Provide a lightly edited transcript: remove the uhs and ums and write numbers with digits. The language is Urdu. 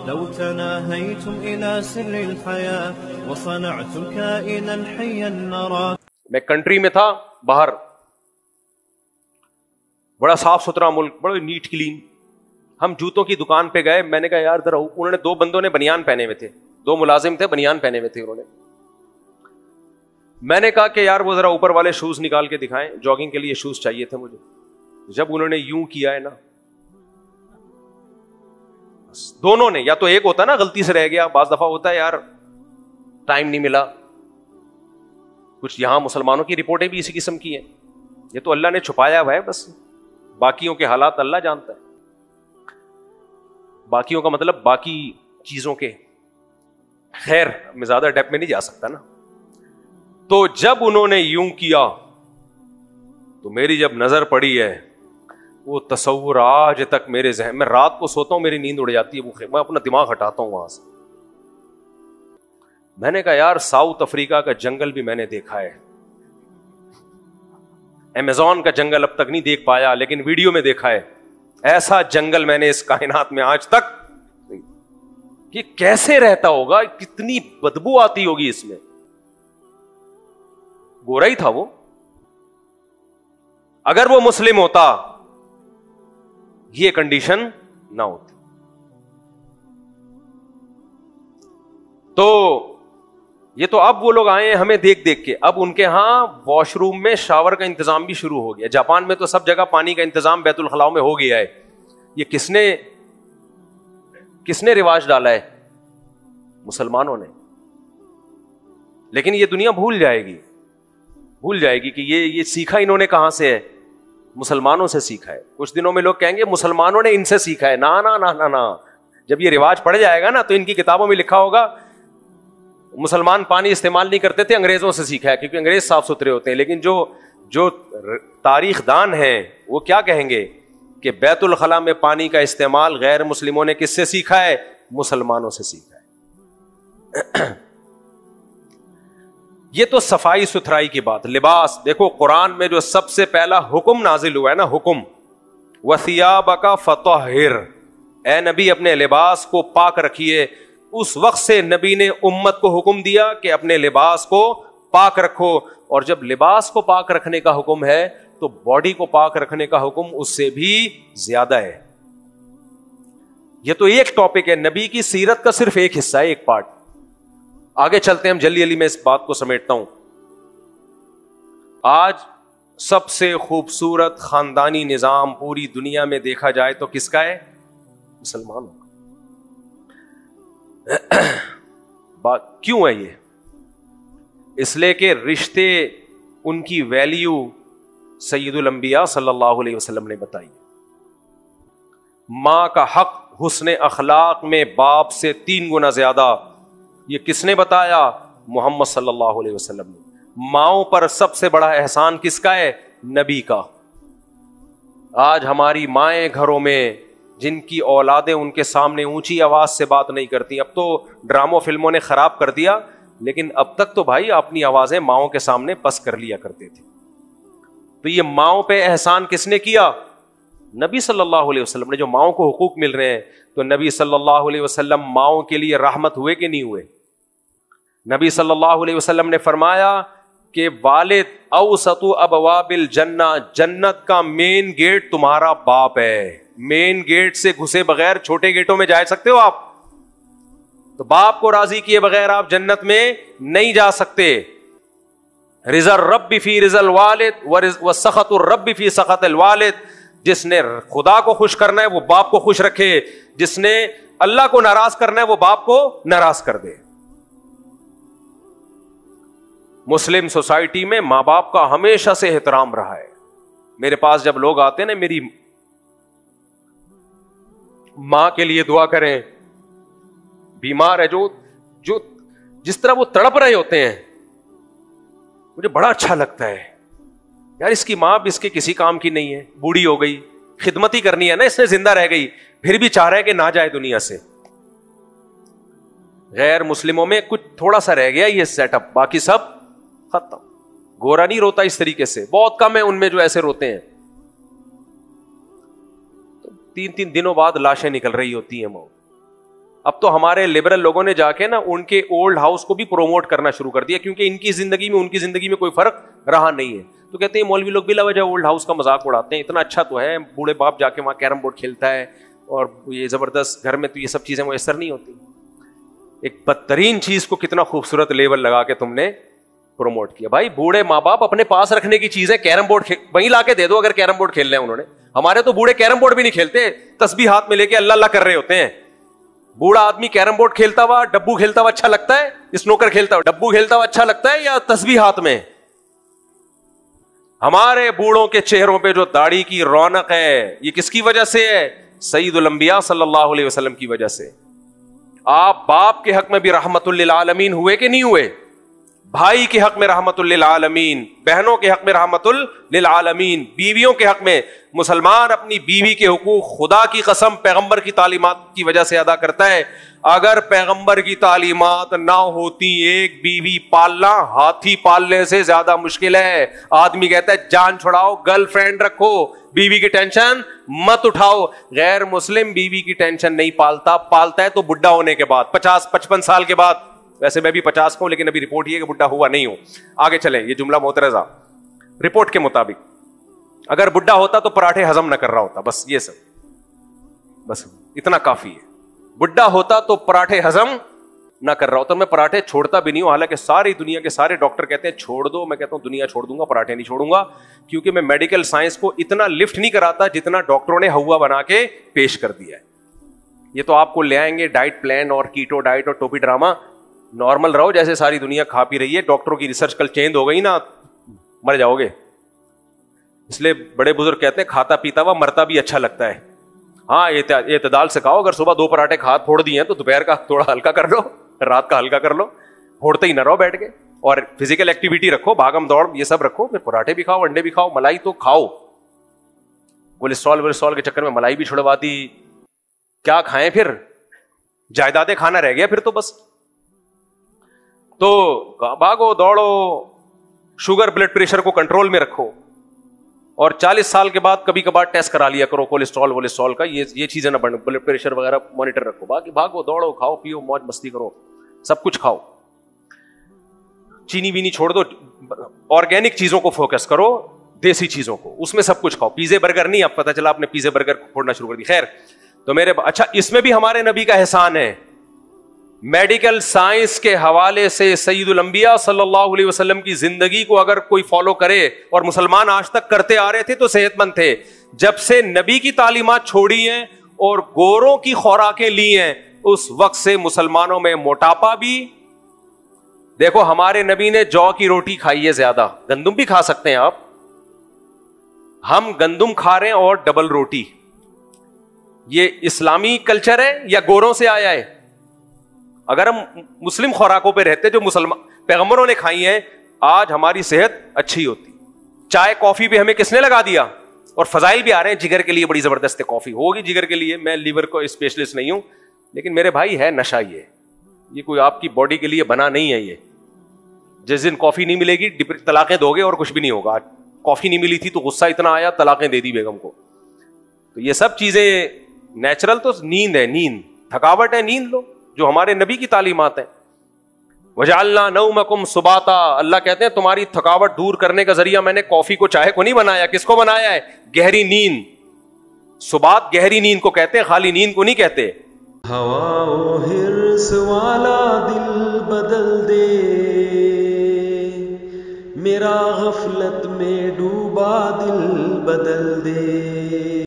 لو تناهيتم إلى سر الحياة وصنعتم كائنا حيا نرى. میں کنٹری میں تھا باہر، بڑا صاف ستھرا ملک، بڑا نیٹ کلین. ہم جوتوں کی دکان پہ گئے، میں نے کہا یار ذرا، انہوں نے دو بندوں نے بنیان پہنے ہوئے تھے، دو ملازم تھے بنیان پہنے ہوئے تھے انہوں نے. میں نے کہا کہ یار وہ ذرا اوپر والے شوز نکال کے دکھائیں، جاگنگ کے لیے شوز چاہیے تھے مجھے. جب انہوں نے یوں کیا ہے نا، دونوں نے، یا تو ایک ہوتا نا غلطی سے رہ گیا، بعض دفعہ ہوتا ہے یار ٹائم نہیں ملا. کچھ یہاں مسلمانوں کی رپورٹیں بھی اسی قسم کی ہیں. یہ تو اللہ نے چھپایا ہوا ہے، بس باقیوں کے حالات اللہ جانتا ہے. باقیوں کا مطلب باقی چیزوں کے. خیر میں زیادہ ڈیپ میں نہیں جا سکتا نا. تو جب انہوں نے یوں کیا تو میری جب نظر پڑی ہے، وہ تصور آج تک میرے ذہن میں، رات کو سوتا ہوں میری نیند اڑ جاتی ہے، میں اپنا دماغ ہٹاتا ہوں وہاں سے. میں نے کہا یار ساؤتھ افریقہ کا جنگل بھی میں نے دیکھا ہے، امیزون کا جنگل اب تک نہیں دیکھ پایا لیکن ویڈیو میں دیکھا ہے. ایسا جنگل میں نے اس کائنات میں آج تک. یہ کیسے رہتا ہوگا؟ کتنی بدبو آتی ہوگی اس میں. گورا ہی تھا وہ. اگر وہ مسلم ہوتا یہ کنڈیشن نہ ہوتی. تو یہ تو اب وہ لوگ آئے ہیں ہمیں دیکھ دیکھ کے. اب ان کے ہاں واش روم میں شاور کا انتظام بھی شروع ہو گیا. جاپان میں تو سب جگہ پانی کا انتظام بیت الخلاء میں ہو گیا ہے. یہ کس نے رواج ڈالا ہے؟ مسلمانوں نے. لیکن یہ دنیا بھول جائے گی کہ یہ سیکھا انہوں نے کہاں سے ہے؟ مسلمانوں سے سیکھا ہے. کچھ دنوں میں لوگ کہیں گے مسلمانوں نے ان سے سیکھا ہے. نا نا نا نا نا. جب یہ رواج پڑ جائے گا نا تو ان کی کتابوں میں لکھا ہوگا مسلمان پانی استعمال نہیں کرتے تھے، انگریزوں سے سیکھا ہے، کیونکہ انگریز صاف ستھرے ہوتے ہیں. لیکن جو تاریخ دان ہیں وہ کیا کہیں گے کہ بیت الخلاء میں پانی کا استعمال غیر مسلموں نے کس سے سیکھا ہے؟ مسلمانوں سے سیکھا ہے. یہ تو صفائی ستھرائی کی بات. لباس دیکھو، قرآن میں جو سب سے پہلا حکم نازل ہوا ہے نا، حکم وَثِيَابَكَ فَطَهِّرْ، اے نبی اپنے لباس کو پاک رکھیے. اس وقت سے نبی نے امت کو حکم دیا کہ اپنے لباس کو پاک رکھو. اور جب لباس کو پاک رکھنے کا حکم ہے تو باڈی کو پاک رکھنے کا حکم اس سے بھی زیادہ ہے. یہ تو ایک ٹاپک ہے، نبی کی سیرت کا صرف ایک حصہ ہے، ایک پارٹ. آگے چلتے ہیں ہم جلدی جلدی میں اس بات کو سمیٹتا ہوں. آج سب سے خوبصورت خاندانی نظام پوری دنیا میں دیکھا جائے تو کس کا ہے؟ مسلمانوں کا. کیوں ہے یہ؟ اس لیے کہ رشتے، ان کی ویلیو سید الانبیاء صلی اللہ علیہ وسلم نے بتائی. ماں کا حق حسن اخلاق میں باپ سے 3 گنا زیادہ. یہ کس نے بتایا؟ محمد صلی اللہ علیہ وسلم نے. ماؤں پر سب سے بڑا احسان کس کا ہے؟ نبی کا. آج ہماری مائیں گھروں میں جن کی اولادیں ان کے سامنے اونچی آواز سے بات نہیں کرتی. اب تو ڈراموں فلموں نے خراب کر دیا، لیکن اب تک تو بھائی اپنی آوازیں ماؤں کے سامنے پس کر لیا کرتے تھے. تو یہ ماؤں پہ احسان کس نے کیا؟ نبی صلی اللہ علیہ وسلم نے. جو ماؤں کو حقوق مل رہے ہیں تو نبی صلی اللہ علیہ وسلم ماؤں کے لیے رحمت ہوئے کہ نہیں ہوئے؟ نبی صلی اللہ علیہ وسلم نے فرمایا کہ والد اوسط ابواب الجنہ، جنت کا مین گیٹ تمہارا باپ ہے. مین گیٹ سے گھسے بغیر چھوٹے گیٹوں میں جا سکتے ہو آپ؟ تو باپ کو راضی کیے بغیر آپ جنت میں نہیں جا سکتے. رضا الرب فی رضا الوالد وسخط الرب فی سخط الوالد. جس نے خدا کو خوش کرنا ہے وہ باپ کو خوش رکھے، جس نے اللہ کو ناراض کرنا ہے وہ باپ کو ناراض کر دے. مسلم سوسائٹی میں ماں باپ کا ہمیشہ سے احترام رہا ہے. میرے پاس جب لوگ آتے ہیں نا، میری ماں کے لیے دعا کریں، بیمار ہے جو جس طرح وہ تڑپ رہے ہوتے ہیں مجھے بڑا اچھا لگتا ہے. یار اس کی ماں بھی اس کے کسی کام کی نہیں ہے، بوڑھی ہو گئی، خدمت ہی کرنی ہے نا، اس نے زندہ رہ گئی، پھر بھی چاہ رہا ہے کہ نہ جائے دنیا سے. غیر مسلموں میں کچھ تھوڑا سا رہ گیا یہ سیٹ اپ، باقی سب ختم. گورا نہیں روتا اس طریقے سے، بہت کم ہے ان میں جو ایسے روتے ہیں. 3 دنوں بعد لاشیں نکل رہی ہوتی ہیں. اب تو ہمارے لبرل لوگوں نے جا کے نا ان کے اولڈ ہاؤس کو بھی پروموٹ کرنا شروع کر دیا, کیونکہ ان کی زندگی میں ان کی زندگی میں کوئی فرق رہا نہیں ہے. تو کہتے ہیں مولوی لوگ بلا وجہ اولڈ ہاؤس کا مذاق اڑاتے ہیں, اتنا اچھا تو ہے, بوڑھے باپ جا کے وہاں کیرم بورڈ کھیلتا ہے, اور یہ زبردست گھر میں تو یہ سب چیزیں میسر نہیں ہوتی. ایک بدترین چیز کو کتنا خوبصورت لیبل لگا کے تم نے پروموٹ کیا. بھائی بوڑھے ماں باپ اپنے پاس رکھنے کی چیز ہے, کیرم بورڈ وہیں لا کے دے دو اگر کیرم بورڈ کھیلنا ہے انہوں نے. ہمارے تو بوڑھے کیرم بورڈ بھی نہیں کھیلتے, تسبیح ہاتھ میں لے کے اللہ اللہ کر رہے ہوتے ہیں. بوڑھا آدمی کیرم بورڈ کھیلتا ہوا, ڈبو کھیلتا ہوا اچھا لگتا ہے, اسنوکر کھیلتا ہوا, ڈبو کھیلتا ہوا اچھا لگتا ہے یا تسبیح ہاتھ میں؟ ہمارے بوڑھوں کے چہروں پہ جو داڑھی کی رونق ہے یہ کس کی وجہ سے ہے؟ سید الانبیاء صلی اللہ علیہ وسلم کی وجہ سے. آپ باپ کے حق میں بھی رحمت للعالمین ہوئے کہ نہیں ہوئے؟ بھائی کے حق میں رحمت للعالمین, بہنوں کے حق میں رحمت للعالمین, بیویوں کے حق میں. مسلمان اپنی بیوی کے حقوق خدا کی قسم پیغمبر کی تعلیمات کی وجہ سے ادا کرتا ہے. اگر پیغمبر کی تعلیمات نہ ہوتی ایک بیوی پالنا ہاتھی پالنے سے زیادہ مشکل ہے. آدمی کہتا ہے جان چھڑاؤ, گرل فرینڈ رکھو, بیوی کی ٹینشن مت اٹھاؤ. غیر مسلم بیوی کی ٹینشن نہیں پالتا, پالتا ہے تو بڈھا ہونے کے بعد, 50-55 سال کے بعد. ویسے میں بھی 50 کا ہوں لیکن ابھی رپورٹ یہ کہ بڈھا ہوا نہیں ہوں. آگے چلیں, یہ جملہ معترضہ. رپورٹ کے مطابق اگر بڈھا ہوتا تو پراٹھے ہضم نہ کر رہا ہوتا, بس یہ سب, بس اتنا کافی ہے. بڈھا ہوتا تو پراٹھے ہضم نہ کر رہا ہوتا. میں پراٹھے چھوڑتا بھی نہیں ہوں, حالانکہ ساری دنیا کے سارے ڈاکٹر کہتے ہیں چھوڑ دو. میں کہتا ہوں دنیا چھوڑ دوں گا, پراٹھے نہیں چھوڑوں گا, کیونکہ میں میڈیکل سائنس کو اتنا لفٹ نہیں کراتا جتنا ڈاکٹروں نے ہوا بنا کے پیش کر دیا ہے. یہ تو آپ کو لے آئیں گے ڈائٹ پلان اور کیٹو ڈائٹ اور ٹوپی ڈرامہ, نارمل رہو جیسے ساری دنیا کھا پی رہی ہے. ڈاکٹروں کی ریسرچ کل چینج ہو گئی نا, مر جاؤ گے. اس لیے بڑے بزرگ کہتے ہیں کھاتا پیتا ہوا مرتا بھی اچھا لگتا ہے. ہاں اعتدال سے کھاؤ. اگر صبح 2 پراٹھے پھوڑ دیے ہیں تو دوپہر کا تھوڑا ہلکا کر لو, رات کا ہلکا کر لو, پھوڑتے ہی نہ رہو بیٹھ کے. اور فزیکل ایکٹیویٹی رکھو, بھاگم دوڑ یہ سب رکھو, پھر پراٹھے بھی کھاؤ, انڈے بھی کھاؤ, ملائی تو کھاؤ. کولیسٹرول کے چکر میں ملائی بھی چھڑوا دی, کیا کھائیں پھر؟ جائیدادیں کھانا رہ گیا پھر تو بس. تو بھاگو دوڑو, شوگر بلڈ پریشر کو کنٹرول میں رکھو, اور 40 سال کے بعد کبھی کبھار ٹیسٹ کرا لیا کرو کولیسٹرول کا. یہ چیزیں نہ بڑھیں, بلڈ پریشر وغیرہ مانیٹر رکھو. باقی بھاگو دوڑو, کھاؤ پیو, موج مستی کرو, سب کچھ کھاؤ. چینی وینی چھوڑ دو, آرگینک چیزوں کو فوکس کرو, دیسی چیزوں کو, اس میں سب کچھ کھاؤ. پیزے برگر نہیں, اب پتہ چلا آپ نے پیزے برگر پھوڑنا شروع کر دی. خیر, تو میرے اچھا اس میں بھی ہمارے نبی کا احسان ہے. میڈیکل سائنس کے حوالے سے سید الانبیاء صلی اللہ علیہ وسلم کی زندگی کو اگر کوئی فالو کرے, اور مسلمان آج تک کرتے آ رہے تھے تو صحت مند تھے. جب سے نبی کی تعلیمات چھوڑی ہیں اور گوروں کی خوراکیں لی ہیں, اس وقت سے مسلمانوں میں موٹاپا بھی. دیکھو ہمارے نبی نے جو کی روٹی کھائی ہے زیادہ, گندم بھی کھا سکتے ہیں آپ, ہم گندم کھا رہے ہیں اور ڈبل روٹی. یہ اسلامی کلچر ہے یا گوروں سے آیا ہے؟ اگر ہم مسلم خوراکوں پہ رہتے جو مسلمان پیغمبروں نے کھائی ہیں, آج ہماری صحت اچھی ہوتی. چائے کافی پہ ہمیں کس نے لگا دیا؟ اور فضائل بھی آ رہے ہیں, جگر کے لیے بڑی زبردست ہے کافی, ہوگی جگر کے لیے. میں لیور کو اسپیشلسٹ نہیں ہوں, لیکن میرے بھائی ہے نشہ, یہ کوئی آپ کی باڈی کے لیے بنا نہیں ہے. یہ جس دن کافی نہیں ملے گی طلاقیں دو گے اور کچھ بھی نہیں ہوگا. کافی نہیں ملی تھی تو غصہ اتنا آیا, طلاقیں دے دی بیگم کو. تو یہ سب چیزیں نیچرل. تو نیند ہے, نیند تھکاوٹ ہے, نیند لو, جو ہمارے نبی کی تعلیمات ہیں. وجعلنا نومکم سباتا, اللہ کہتے ہیں تمہاری تھکاوٹ دور کرنے کا ذریعہ میں نے کافی کو چائے کو نہیں بنایا. کس کو بنایا ہے؟ گہری نیند. سبات گہری نیند کو کہتے ہیں, خالی نیند کو نہیں کہتے. ہوا و حرص والا دل بدل دے, میرا غفلت میں ڈوبا دل بدل دے.